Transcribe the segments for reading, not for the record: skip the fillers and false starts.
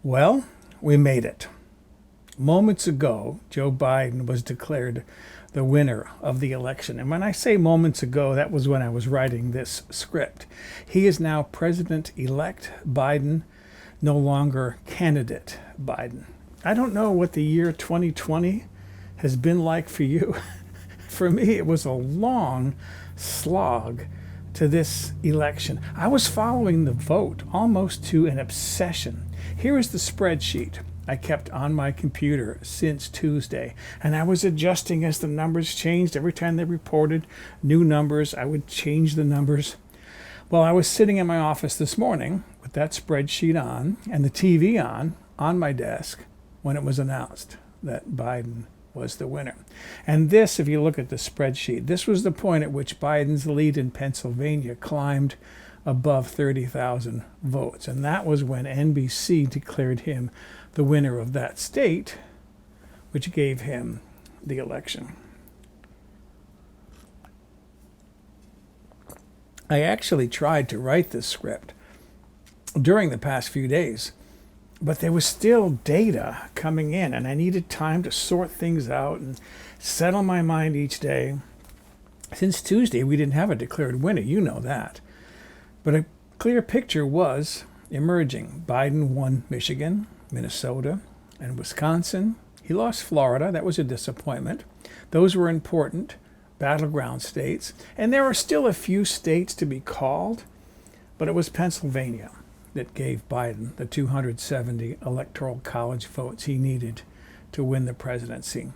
Well, we made it. Moments ago, Joe Biden was declared the winner of the election. And when I say moments ago, that was when I was writing this script. He is now President elect Biden, no longer candidate Biden. I don't know what the year 2020 has been like for you. For me, it was a long slog to this election. I was following the vote almost to an obsession. Here is the spreadsheet I kept on my computer since Tuesday, and I was adjusting as the numbers changed. Every time they reported new numbers, I would change the numbers. Well, I was sitting in my office this morning with that spreadsheet on and the TV on my desk when it was announced that Biden was the winner. And this, if you look at the spreadsheet, this was the point at which Biden's lead in Pennsylvania climbed above 30,000 votes. And that was when NBC declared him the winner of that state, which gave him the election. I actually tried to write this script during the past few days, but there was still data coming in, and I needed time to sort things out and settle my mind each day. Since Tuesday, we didn't have a declared winner, you know that. But a clear picture was emerging. Biden won Michigan, Minnesota, and Wisconsin. He lost Florida. That was a disappointment. Those were important battleground states. And there are still a few states to be called, but it was Pennsylvania that gave Biden the 270 electoral college votes he needed to win the presidency.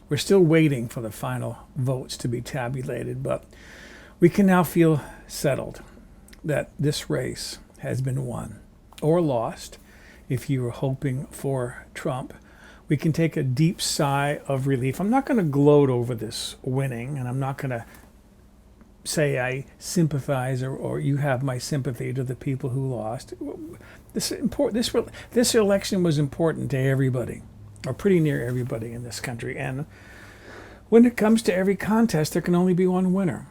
We're still waiting for the final votes to be tabulated, but we can now feel settled that this race has been won or lost. If you were hoping for Trump, we can take a deep sigh of relief. I'm not going to gloat over this winning, and I'm not going to say I sympathize or you have my sympathy to the people who lost. This election was important to everybody, or pretty near everybody in this country. And when it comes to every contest, there can only be one winner.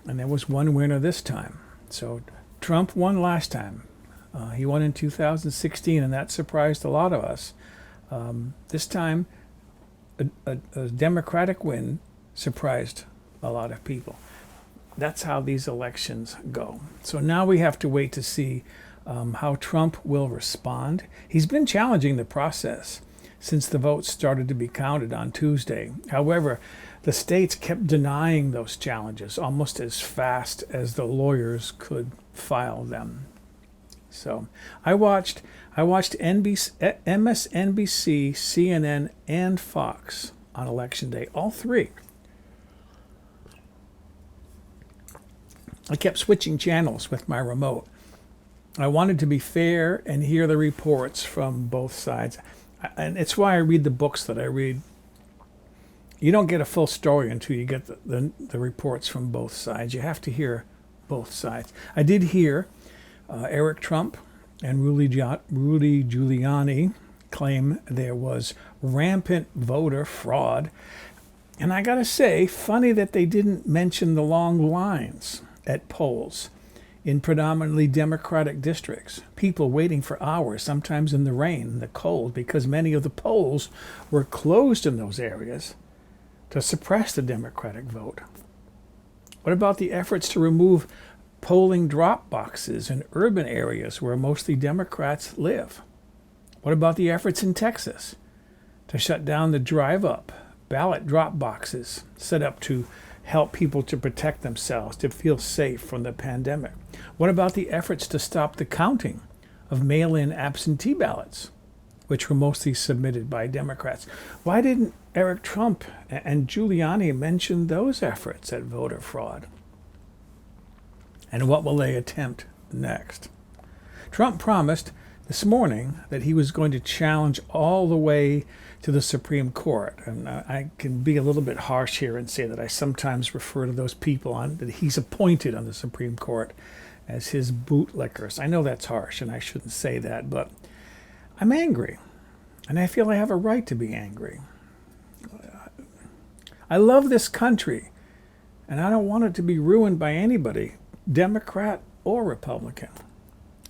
And there was one winner this time. So Trump won last time. He won in 2016, and that surprised a lot of us. This time, a Democratic win surprised a lot of people. That's how these elections go. So now we have to wait to see how Trump will respond. He's been challenging the process since the votes started to be counted on Tuesday. However, the states kept denying those challenges almost as fast as the lawyers could file them. So I watched NBC, MSNBC, CNN, and Fox on Election Day, all three. I kept switching channels with my remote. I wanted to be fair and hear the reports from both sides. And it's why I read the books that I read. You don't get a full story until you get the reports from both sides. You have to hear both sides. I did hear Eric Trump and Rudy Giuliani claim there was rampant voter fraud. And I got to say, funny that they didn't mention the long lines at polls in predominantly Democratic districts. People waiting for hours, sometimes in the rain, the cold, because many of the polls were closed in those areas to suppress the Democratic vote. What about the efforts to remove polling drop boxes in urban areas where mostly Democrats live? What about the efforts in Texas to shut down the drive-up ballot drop boxes set up to help people to protect themselves, to feel safe from the pandemic? What about the efforts to stop the counting of mail-in absentee ballots, which were mostly submitted by Democrats? Why didn't Eric Trump and Giuliani mention those efforts at voter fraud? And what will they attempt next? Trump promised this morning that he was going to challenge all the way to the Supreme Court. And I can be a little bit harsh here and say that I sometimes refer to those people that he's appointed on the Supreme Court as his bootlickers. I know that's harsh and I shouldn't say that, but I'm angry. And I feel I have a right to be angry. I love this country, and I don't want it to be ruined by anybody, Democrat or Republican.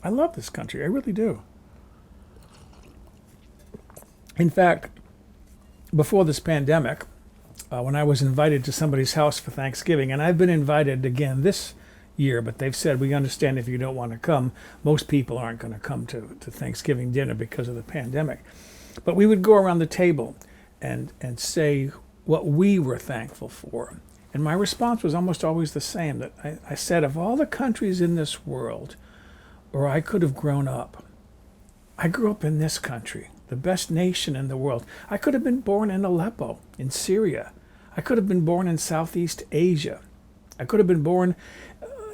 I love this country. I really do. In fact, before this pandemic, when I was invited to somebody's house for Thanksgiving, and I've been invited again this year, but they've said, we understand if you don't want to come. Most people aren't going to come to Thanksgiving dinner because of the pandemic. But we would go around the table and say what we were thankful for. And my response was almost always the same, that I said, of all the countries in this world where I could have grown up, I grew up in this country, the best nation in the world. I could have been born in Aleppo, in Syria. I could have been born in Southeast Asia. I could have been born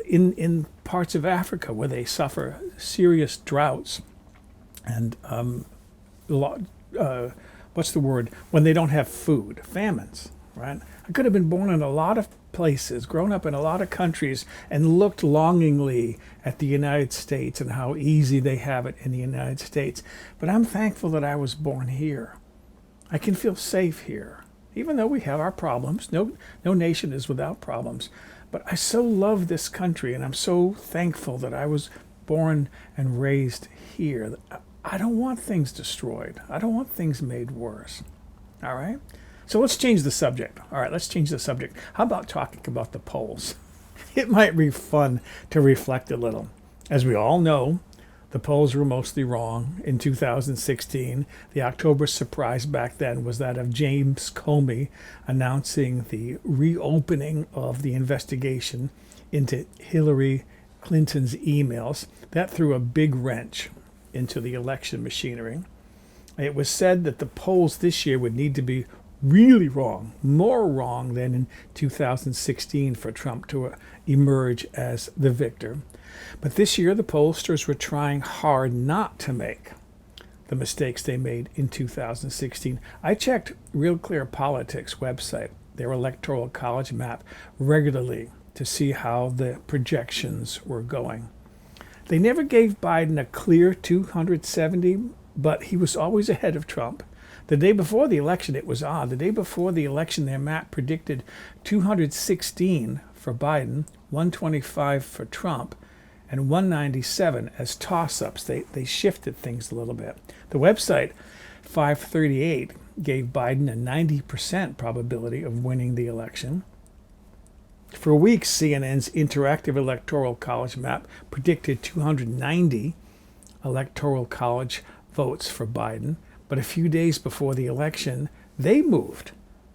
in parts of Africa where they suffer serious droughts and what's the word? When they don't have food, famines, right? I could have been born in a lot of places, grown up in a lot of countries, and looked longingly at the United States and how easy they have it in the United States. But I'm thankful that I was born here. I can feel safe here, even though we have our problems. No nation is without problems. But I so love this country, and I'm so thankful that I was born and raised here. I don't want things destroyed. I don't want things made worse. All right? So let's change the subject. All right, let's change the subject. How about talking about the polls? It might be fun to reflect a little. As we all know, the polls were mostly wrong in 2016. The October surprise back then was that of James Comey announcing the reopening of the investigation into Hillary Clinton's emails. That threw a big wrench into the election machinery. It was said that the polls this year would need to be really wrong, more wrong than in 2016 for Trump to emerge as the victor. But this year, the pollsters were trying hard not to make the mistakes they made in 2016. I checked Real Clear Politics website, their electoral college map, regularly to see how the projections were going. They never gave Biden a clear 270, but he was always ahead of Trump. The day before the election, it was odd. The day before the election, their map predicted 216 for Biden, 125 for Trump, and 197 as toss-ups. They shifted things a little bit. The website 538 gave Biden a 90% probability of winning the election. For weeks, CNN's interactive electoral college map predicted 290 electoral college votes for Biden. But a few days before the election, they moved.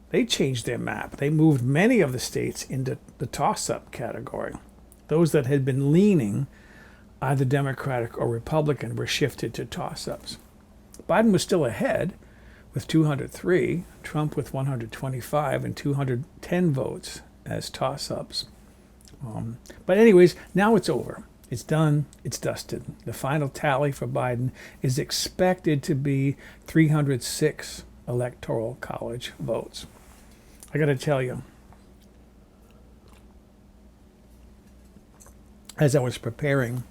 They changed their map. They moved many of the states into the toss-up category. Those that had been leaning either Democratic or Republican were shifted to toss-ups. Biden was still ahead with 203, Trump with 125 and 210 votes as toss-ups. But anyways, now it's over. It's done. It's dusted. The final tally for Biden is expected to be 306 electoral college votes. I got to tell you, as I was preparing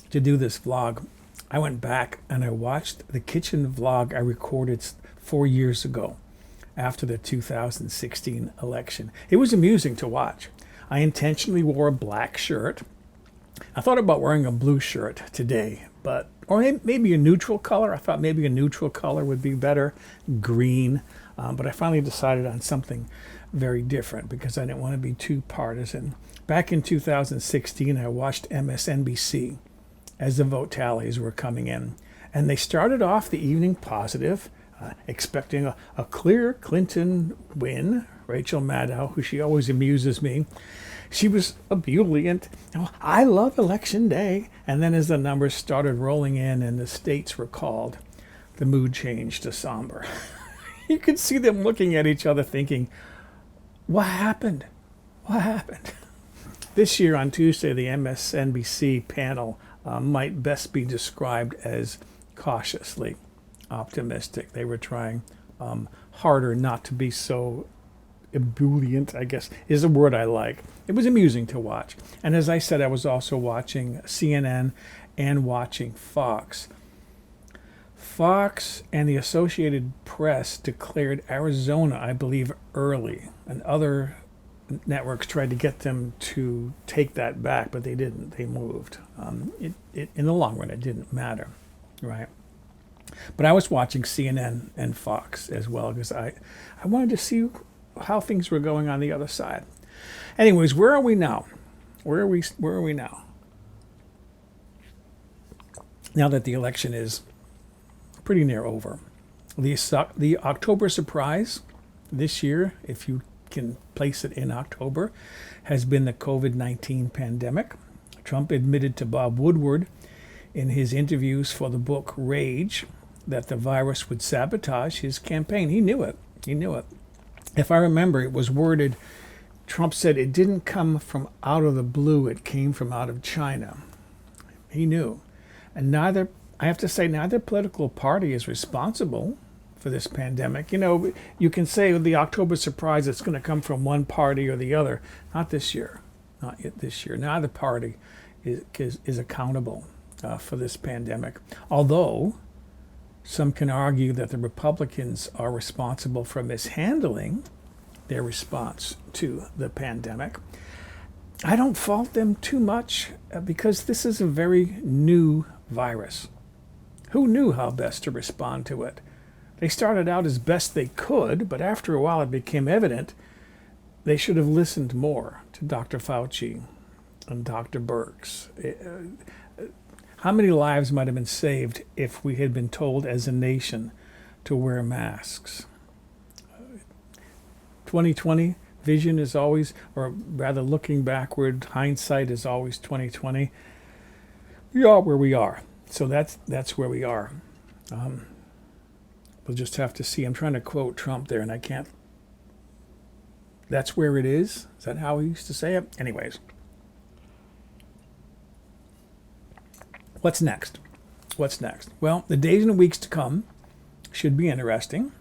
to do this vlog, I went back and I watched the kitchen vlog I recorded 4 years ago after the 2016 election. It was amusing to watch. I intentionally wore a black shirt. I thought about wearing a blue shirt today, or maybe a neutral color. I thought maybe a neutral color would be better, green. But I finally decided on something very different because I didn't want to be too partisan. Back in 2016, I watched MSNBC as the vote tallies were coming in. And they started off the evening positive, expecting a clear Clinton win. Rachel Maddow, who she always amuses me, she was ebullient. Oh, I love election day. And then as the numbers started rolling in and the states were called, the mood changed to somber. You could see them looking at each other thinking, what happened? What happened? This year on Tuesday, the MSNBC panel might best be described as cautiously optimistic. They were trying harder not to be so ebullient, I guess, is a word I like. It was amusing to watch. And as I said, I was also watching CNN and watching Fox. Fox and the Associated Press declared Arizona, I believe, early, and other networks tried to get them to take that back, but they didn't. They moved. In the long run, it didn't matter, right? But I was watching CNN and Fox as well because I wanted to see how things were going on the other side. Anyways, where are we now? Where are we now? Now that the election is pretty near over. The October surprise this year, if you can place it in October, has been the COVID-19 pandemic. Trump admitted to Bob Woodward in his interviews for the book Rage that the virus would sabotage his campaign. He knew it. He knew it. If I remember, it was worded, Trump said it didn't come from out of the blue, it came from out of China. He knew. And I have to say, neither political party is responsible for this pandemic. You know, you can say with the October surprise, it's going to come from one party or the other. Not this year. Not yet this year. Neither party is accountable for this pandemic. Although some can argue that the Republicans are responsible for mishandling their response to the pandemic. I don't fault them too much because this is a very new virus. Who knew how best to respond to it? They started out as best they could, but after a while it became evident they should have listened more to Dr. Fauci and Dr. Birx. How many lives might have been saved if we had been told as a nation to wear masks? 2020 vision is always, or rather looking backward, hindsight is always 2020. We are where we are. So that's where we are. We'll just have to see. I'm trying to quote Trump there, and I can't. That's where it is? Is that how he used to say it? Anyways. What's next? What's next? Well, the days and weeks to come should be interesting.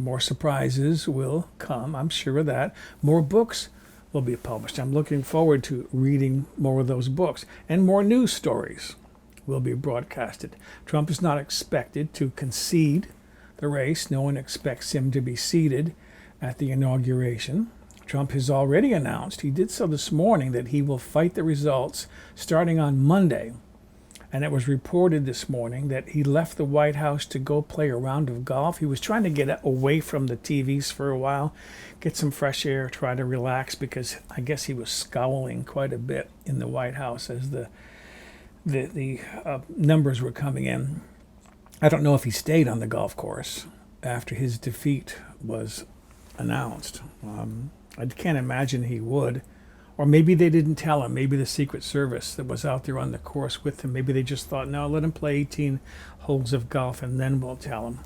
More surprises will come, I'm sure of that. More books will be published. I'm looking forward to reading more of those books. And more news stories will be broadcasted. Trump is not expected to concede the race. No one expects him to be seated at the inauguration. Trump has already announced, he did so this morning, that he will fight the results starting on Monday. And it was reported this morning that he left the White House to go play a round of golf. He was trying to get away from the TVs for a while, get some fresh air, try to relax, because I guess he was scowling quite a bit in the White House as the numbers were coming in. I don't know if he stayed on the golf course after his defeat was announced. I can't imagine he would. Or maybe they didn't tell him. Maybe the Secret Service that was out there on the course with him, maybe they just thought, no, let him play 18 holes of golf and then we'll tell him.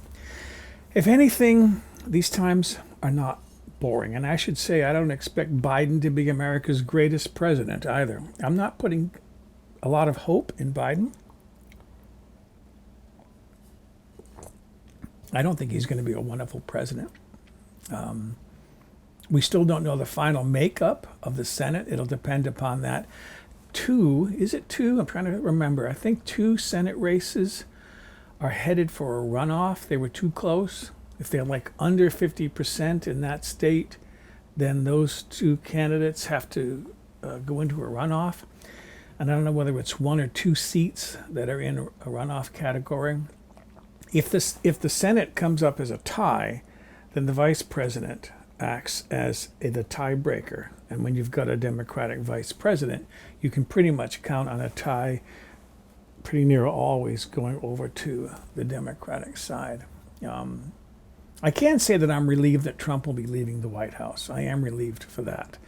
If anything, these times are not boring. And I should say, I don't expect Biden to be America's greatest president either. I'm not putting a lot of hope in Biden. I don't think he's going to be a wonderful president. We still don't know the final makeup of the Senate. It'll depend upon that. Is it two? I'm trying to remember. I think 2 Senate races are headed for a runoff. They were too close. If they're like under 50% in that state, then those 2 candidates have to go into a runoff. And I don't know whether it's 1 or 2 seats that are in a runoff category. If the Senate comes up as a tie, then the vice president acts as the tiebreaker. And when you've got a Democratic vice president, you can pretty much count on a tie pretty near always going over to the Democratic side. I can say that I'm relieved that Trump will be leaving the White House. I am relieved for that.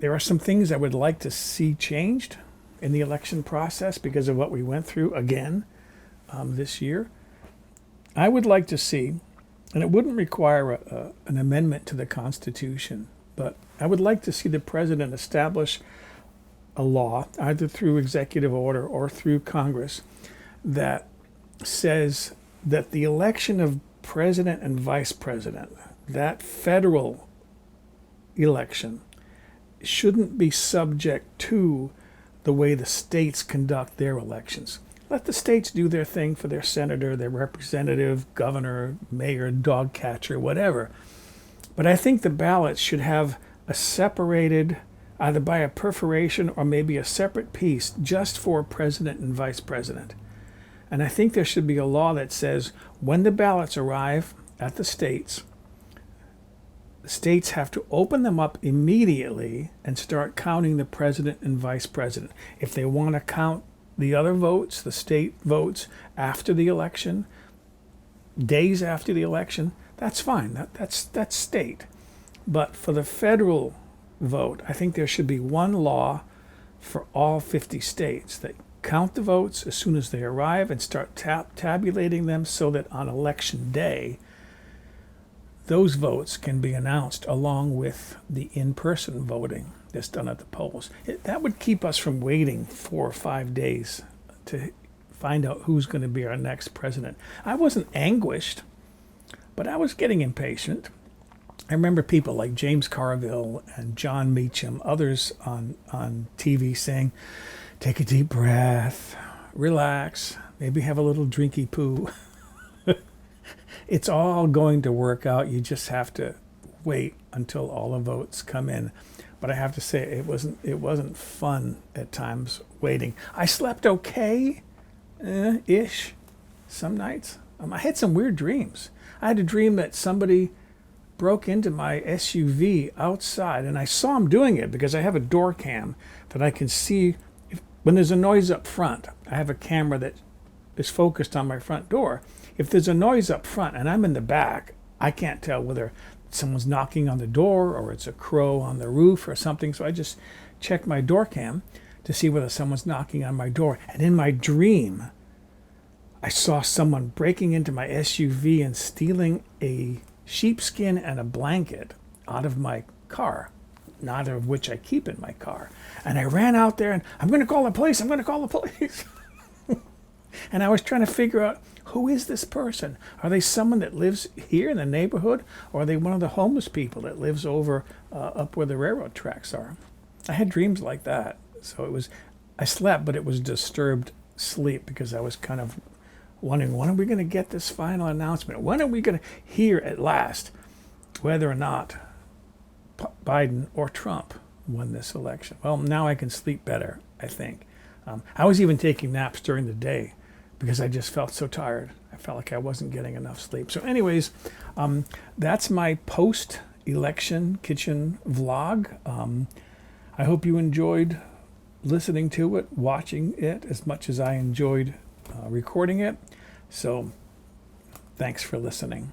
There are some things I would like to see changed in the election process because of what we went through again this year. I would like to see, and it wouldn't require an amendment to the Constitution, but I would like to see the president establish a law, either through executive order or through Congress, that says that the election of president and vice president, that federal election, shouldn't be subject to the way the states conduct their elections. Let the states do their thing for their senator, their representative, governor, mayor, dog catcher, whatever. But I think the ballots should have a separated, either by a perforation or maybe a separate piece just for president and vice president. And I think there should be a law that says when the ballots arrive at the states have to open them up immediately and start counting the president and vice president. If they want to count the other votes, the state votes, after the election, days after the election, that's fine. That's state. But for the federal vote, I think there should be one law for all 50 states that count the votes as soon as they arrive and start tabulating them so that on election day, those votes can be announced along with the in-person voting that's done at the polls. That would keep us from waiting 4 or 5 days to find out who's going to be our next president. I wasn't anguished, but I was getting impatient. I remember people like James Carville and John Meacham, others on TV saying, take a deep breath, relax, maybe have a little drinky poo. It's all going to work out. You just have to wait until all the votes come in. But I have to say, it wasn't fun at times waiting. I slept okay, ish, some nights. I had some weird dreams. I had a dream that somebody broke into my SUV outside, and I saw him doing it because I have a door cam that I can see when there's a noise up front. I have a camera that is focused on my front door. If there's a noise up front and I'm in the back, I can't tell whether someone's knocking on the door or it's a crow on the roof or something. So I just check my door cam to see whether someone's knocking on my door. And in my dream, I saw someone breaking into my SUV and stealing a sheepskin and a blanket out of my car, neither of which I keep in my car. And I ran out there and I'm going to call the police. I'm going to call the police. And I was trying to figure out, who is this person? Are they someone that lives here in the neighborhood? Or are they one of the homeless people that lives over up where the railroad tracks are? I had dreams like that. So I slept, but it was disturbed sleep because I was kind of wondering, when are we going to get this final announcement? When are we going to hear at last whether or not Biden or Trump won this election? Well, now I can sleep better, I think. I was even taking naps during the day because I just felt so tired. I felt like I wasn't getting enough sleep. So anyways, that's my post-election kitchen vlog. I hope you enjoyed listening to it, watching it as much as I enjoyed recording it. So thanks for listening.